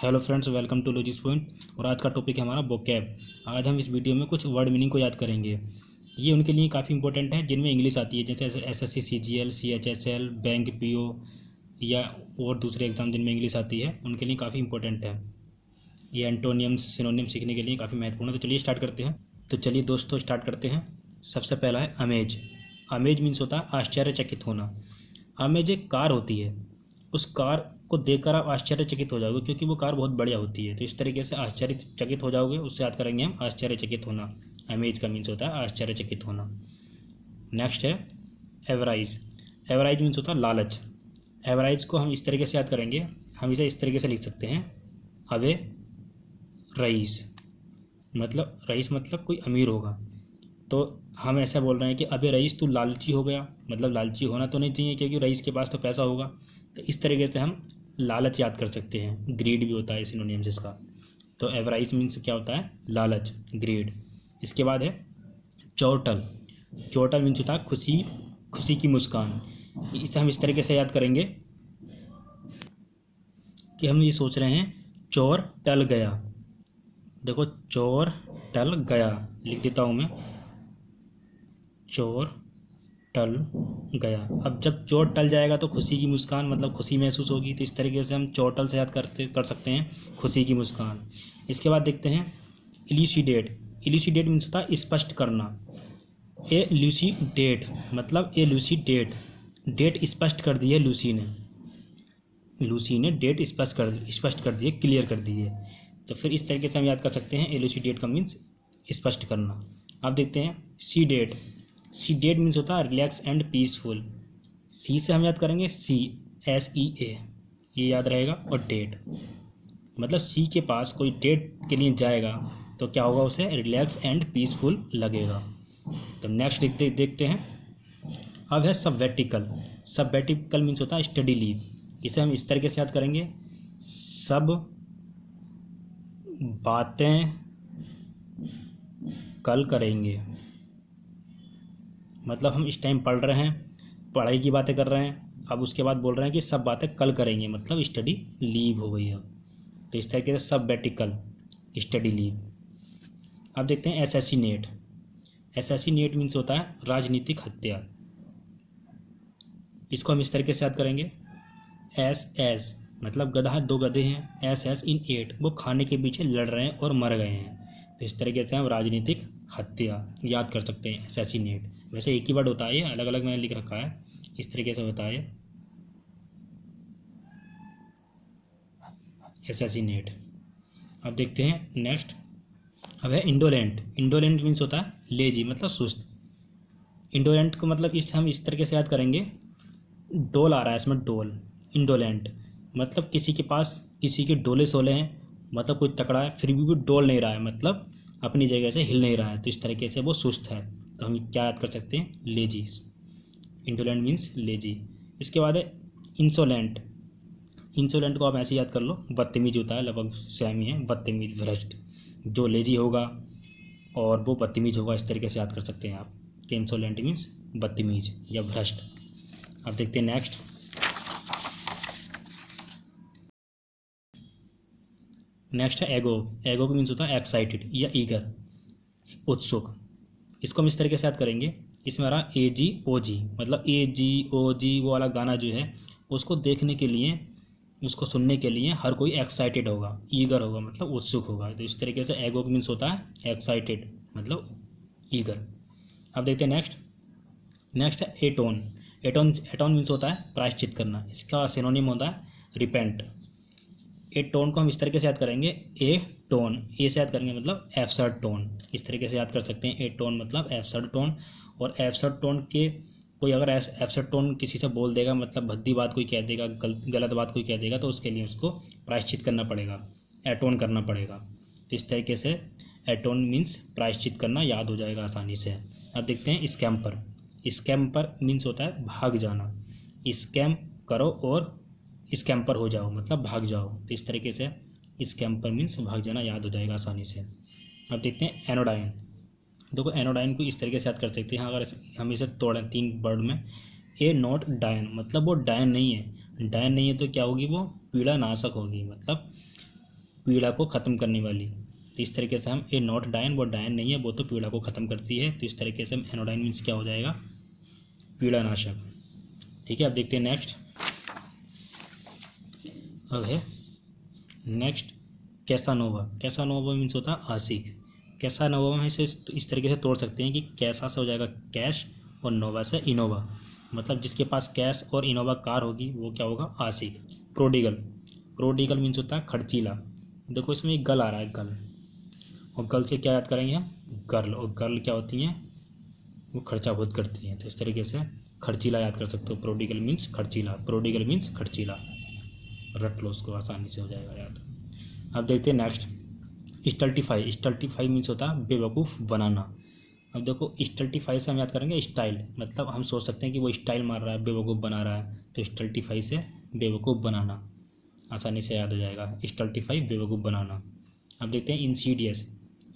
Hello friends, welcome to Logics Point. और आज का टॉपिक है हमारा वोकैब। आज हम इस वीडियो में कुछ वर्ड मीनिंग को याद करेंगे। ये उनके लिए काफ़ी इंपॉर्टेंट है जिनमें इंग्लिश आती है, जैसे SSC, CGL, CHSL, bank, PO या और दूसरे एग्जाम जिनमें इंग्लिश आती है, उनके लिए काफ़ी इंपॉर्टेंट है। ये एंटोनियम्स, सिनोनियम सीखने के लिए काफ़ी महत्वपूर्ण है। तो चलिए स्टार्ट करते हैं। तो चलिए दोस्तों स्टार्ट करते हैं। सबसे पहला है अमेज। अमेज मीन्स होता है आश्चर्यचकित होना। अमेज एक कार होती है, उस कार को देखकर आप आश्चर्यचकित हो जाओगे क्योंकि वो कार बहुत बढ़िया होती है। तो इस तरीके से आश्चर्यचकित हो जाओगे, उससे याद करेंगे हम आश्चर्यचकित होना। अमेज का मीन्स होता है आश्चर्यचकित होना। नेक्स्ट है एवराइज। एवराइज मीन्स होता है लालच। एवराइज को हम इस तरीके से याद करेंगे, हम इसे इस तरीके से लिख सकते हैं, अवे रईस। मतलब रईस मतलब कोई अमीर होगा, तो हम ऐसा बोल रहे हैं कि अबे रईस तू लालची हो गया। मतलब लालची होना तो नहीं चाहिए क्योंकि रईस के पास तो पैसा होगा। तो इस तरीके से हम लालच याद कर सकते हैं। ग्रीड भी होता है सिनोनिम्स इसका। तो एवराइज मीन्स क्या होता है, लालच, ग्रीड। इसके बाद है चौटल। चौटल मीन्स होता है खुशी, खुशी की मुस्कान। इसे हम इस तरीके से याद करेंगे कि हम ये सोच रहे हैं चोर टल गया। देखो चोर टल गया, लिख देता हूँ मैं, चोर टल गया। अब जब चोर टल जाएगा तो खुशी की मुस्कान, मतलब खुशी महसूस होगी। तो इस तरीके से हम चोटल से याद कर सकते हैं खुशी की मुस्कान। इसके बाद देखते हैं इल्यूसिडेट। इल्यूसिडेट मीन्स होता है स्पष्ट करना। एल्यूसिडेट मतलब एल्यूसिडेट, डेट स्पष्ट कर दी है लूसी ने। लूसी ने डेट स्पष्ट कर दी है, क्लियर कर दी है। तो फिर इस तरीके से हम याद कर सकते हैं एल्यूसिडेट का मीन्स स्पष्ट करना। अब देखते हैं सी डेट। सी डेट मीन्स होता है रिलैक्स एंड पीसफुल। सी से हम याद करेंगे CSEA, ये याद रहेगा। और डेट मतलब सी के पास कोई डेट के लिए जाएगा तो क्या होगा, उसे रिलैक्स एंड पीसफुल लगेगा। तो नेक्स्ट देखते हैं। अब है सबवेटिकल। सबवेटिकल मीन्स होता है स्टडी लीव। इसे हम इस तरीके से याद करेंगे, सब बातें कल करेंगे। मतलब हम इस टाइम पढ़ रहे हैं, पढ़ाई की बातें कर रहे हैं, अब उसके बाद बोल रहे हैं कि सब बातें कल करेंगे, मतलब स्टडी लीव हो गई अब। तो इस तरीके से सबवेटिकल, स्टडी लीव। अब देखते हैं असैसिनेट। असैसिनेट मीन्स होता है राजनीतिक हत्या। इसको हम इस तरीके से याद करेंगे, SS मतलब गधा, दो गधे हैं, SS इन 8, वो खाने के पीछे लड़ रहे हैं और मर गए हैं। तो इस तरीके से हम राजनीतिक हत्या याद कर सकते हैं, असैसिनेट। वैसे एक ही वर्ड होता है, ये अलग अलग मैंने लिख रखा है, इस तरीके से होता है असैसिनेट। अब देखते हैं नेक्स्ट। अब है इंडोलेंट। इंडोलेंट मीन्स होता है लेजी, मतलब सुस्त। इंडोलेंट को मतलब हम इस तरीके से याद करेंगे, डोल आ रहा है इसमें, डोल। इंडोलेंट मतलब किसी के पास किसी के डोले सोले हैं, मतलब कोई तकड़ा है फिर भी वो डोल नहीं रहा है, मतलब अपनी जगह से हिल नहीं रहा है। तो इस तरीके से वो सुस्त है। तो हम क्या याद कर सकते हैं, लेजी। Indolent means lazy. इसके बाद है इंसोलेंट। इंसोलेंट को आप ऐसे याद कर लो, बदतमीज होता है, लगभग सेम ही है, बदतमीज, भ्रष्ट। जो लेजी होगा और वो बदतमीज होगा, इस तरीके से याद कर सकते हैं आप कि इंसोलेंट मीन्स बदतमीज या भ्रष्ट। अब देखते हैं नेक्स्ट। नेक्स्ट है एगो। एगो का मीन्स होता है एक्साइटेड या ईगर, उत्सुक। इसको हम इस तरीके से याद करेंगे, इसमें आ रहा AGOG, मतलब AGOG वो वाला गाना जो है, उसको देखने के लिए, उसको सुनने के लिए हर कोई एक्साइटेड होगा, ईगर होगा, मतलब उत्सुक होगा। तो इस तरीके से एगो का मीन्स होता है एक्साइटेड, मतलब ईगर। अब देखते हैं नेक्स्ट। नेक्स्ट है एटोन। एटोन मीन्स होता है प्रायश्चित करना। इसका सिनोनिम होता है रिपेंट। ए टोन को हम इस तरीके से याद करेंगे, ए टोन, ए से याद करेंगे मतलब एब्सर्ड टोन। इस तरीके से याद कर सकते हैं, ए टोन मतलब एब्सर्ड टोन। और एब्सर्ड टोन के कोई अगर एब्सर्ड टोन किसी से बोल देगा, मतलब भद्दी बात कोई कह देगा, गलत बात कोई कह देगा, तो उसके लिए उसको प्रायश्चित करना पड़ेगा, एटोन करना पड़ेगा। तो इस तरीके से एटोन मीन्स प्रायश्चित करना, याद हो जाएगा आसानी से। अब देखते हैं स्कैम्पर। स्कैम्पर मीन्स होता है भाग जाना। स्कैम करो और स्कैम्पर हो जाओ, मतलब भाग जाओ। तो इस तरीके से स्कैम्पर मीन्स भाग जाना, याद हो जाएगा आसानी से। अब देखते हैं एनोडाइन। देखो एनोडाइन को इस तरीके से याद कर सकते हैं, अगर हम इसे तोड़ें 3 वर्ड में, ए नॉट डायन मतलब वो डायन नहीं है। डायन नहीं है तो क्या होगी, वो पीड़ा नाशक होगी, मतलब पीड़ा को ख़त्म करने वाली। तो इस तरीके से हम एनोडाइन, वो डायन नहीं है, वो तो पीड़ा को ख़त्म करती है। तो इस तरीके से हम एनोडाइन मीन्स क्या हो जाएगा, पीड़ानाशक। ठीक है, अब देखते हैं नेक्स्ट। अब है नेक्स्ट कैसानोवा। कैसानोवा मीन्स होता है आशिक। कैसानोवा में से इस तरीके से तोड़ सकते हैं कि कैसा से हो जाएगा कैश और नोवा से इनोवा, मतलब जिसके पास कैश और इनोवा कार होगी वो क्या होगा, आशिक। प्रोडिगल। प्रोडिगल मीन्स होता है खर्चीला। देखो इसमें एक गल आ रहा है, गल, और गल से क्या याद करेंगे हम, गर्ल, और गर्ल क्या होती हैं, वो खर्चा बहुत करती हैं। तो इस तरीके से खर्चीला याद कर सकते हो। प्रोडिगल मीन्स खर्चीला, प्रोडिगल मीन्स खर्चीला, रट लो उसको, आसानी से हो जाएगा याद। अब देखते हैं नेक्स्ट स्टल्टिफाई। स्टल्टिफाई मीन्स होता है बेवकूफ़ बनाना। अब देखो स्टल्टिफाई से हम याद करेंगे स्टाइल, मतलब हम सोच सकते हैं कि वो स्टाइल मार रहा है, बेवकूफ़ बना रहा है। तो स्टल्टिफाई से बेवकूफ़ बनाना, आसानी से याद हो जाएगा, स्टल्टिफाई बेवकूफ़ बनाना। अब देखते हैं इंसीडियस।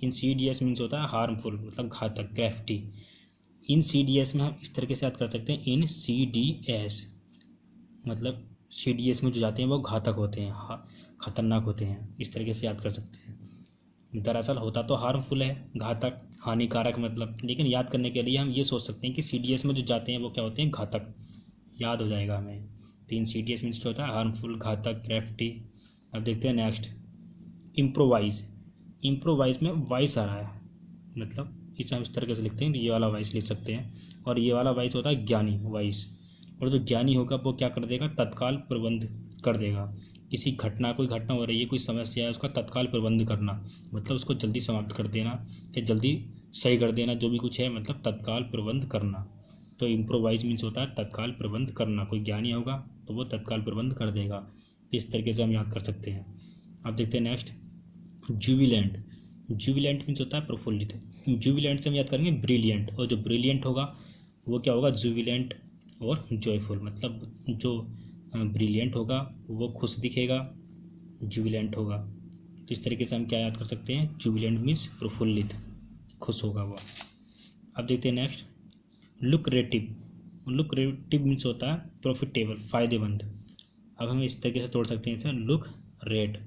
इंसीडियस मीन्स होता है हार्मफुल, मतलब घातक, क्राफ्टी। इंसीडियस में हम इस तरीके से याद कर सकते हैं इंसीडियस, मतलब सीडीएस में जो जाते हैं वो घातक होते हैं, खतरनाक होते हैं, इस तरीके से याद कर सकते हैं। दरअसल होता तो हार्मफुल है, घातक, हानिकारक मतलब, लेकिन याद करने के लिए हम ये सोच सकते हैं कि सीडीएस में जो जाते हैं वो क्या होते हैं, घातक, याद हो जाएगा हमें। तो इन सीडीएस मीन्स क्या होता है, हार्मफुल, घातक, क्राफ्टी। अब देखते हैं नेक्स्ट इम्प्रोवाइज। इम्प्रोवाइज में वाइस आ रहा है, मतलब इसे हम इस तरीके से लिखते हैं, ये वाला वाइस लिख सकते हैं, और ये वाला वाइस होता है ज्ञानी वाइस। और जो ज्ञानी होगा वो क्या कर देगा, तत्काल प्रबंध कर देगा। किसी घटना, कोई घटना हो रही है, कोई समस्या है, उसका तत्काल प्रबंध करना, मतलब उसको जल्दी समाप्त कर देना या जल्दी सही कर देना, जो भी कुछ है, मतलब तत्काल प्रबंध करना। तो इम्प्रोवाइज मीन्स होता है तत्काल प्रबंध करना। कोई ज्ञानी होगा तो वो तत्काल प्रबंध कर देगा। तो इस तरीके से हम याद कर सकते हैं। अब देखते हैं नेक्स्ट जुबिलेंट। जुबिलेंट मीन्स होता है प्रफुल्लित। जुबिलेंट से हम याद करेंगे ब्रिलियंट, और जो ब्रिलियंट होगा वो क्या होगा, जुबिलेंट और जॉयफुल, मतलब जो ब्रिलियंट होगा वो खुश दिखेगा, जुबिलेंट होगा। तो इस तरीके से हम क्या याद कर सकते हैं, जुबिलेंट मीन्स प्रफुल्लित, खुश होगा वो। अब देखते हैं नेक्स्ट लुक्रेटिव। लुक्रेटिव मीन्स होता है प्रॉफिटेबल, फ़ायदेमंद। अब हम इस तरीके से तोड़ सकते हैं इसे, लुक रेट।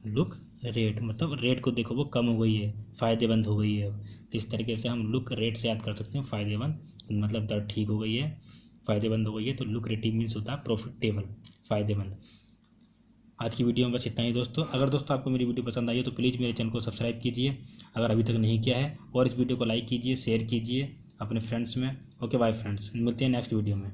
लुक रेट मतलब रेट को देखो वो कम हो गई है, फ़ायदेमंद हो गई है। तो इस तरीके से हम लुक रेट से याद कर सकते हैं फ़ायदेमंद, मतलब दर ठीक हो गई है, फ़ायदेमंद हो गई है। तो लुक्रेटिव मीन्स होता है प्रॉफिटेबल, फ़ायदेमंद। आज की वीडियो में बस इतना ही दोस्तों। अगर दोस्तों आपको मेरी वीडियो पसंद आई है तो प्लीज़ मेरे चैनल को सब्सक्राइब कीजिए अगर अभी तक नहीं किया है, और इस वीडियो को लाइक कीजिए, शेयर कीजिए अपने फ्रेंड्स में। ओके बाय फ्रेंड्स, मिलते हैं नेक्स्ट वीडियो में।